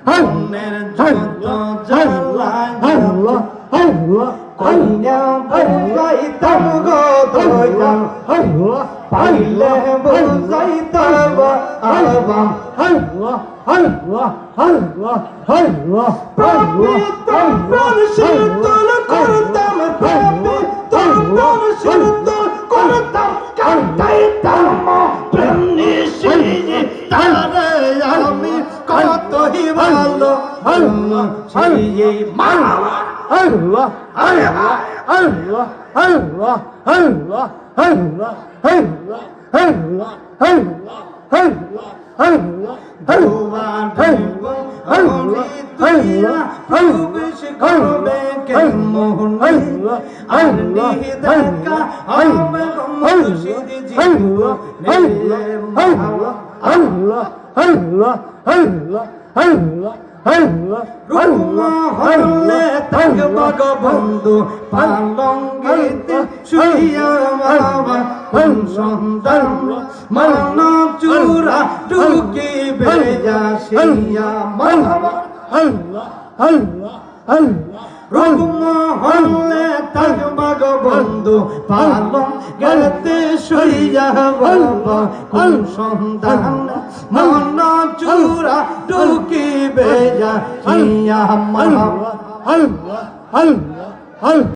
মনের যত জ্বালা কইয়া বুঝাইতাম গো দয়াল পাইলে বুঝাইতাম আবাম পবিত্র প্রাণ শীতল করতাম পবিত্র প্রাণ শীতল করতাম কাটাইতাম প্রেম নিশিয়ে তারে আমি কতই ভালো সেই মাওয়া Allah, Allah, Allah, Allah, Allah, Allah, Allah, Allah, Allah, Allah, Allah, হলে থাকব গো বন্ধু পালঙ্গিতে শুইয়া বাবা কোন সন্তান মন চূড়া ঢুকিবে যাসিয়া বাবা আল্লাহ আল্লাহ আল্লাহ হলে থাকব গো বন্ধু পালঙ্গিতে শুইয়া বাবা কোন সন্তান মন চূড়া ঢুকিবে যাসিয়া বাবা আল্লাহ আল্লাহ আল্লাহ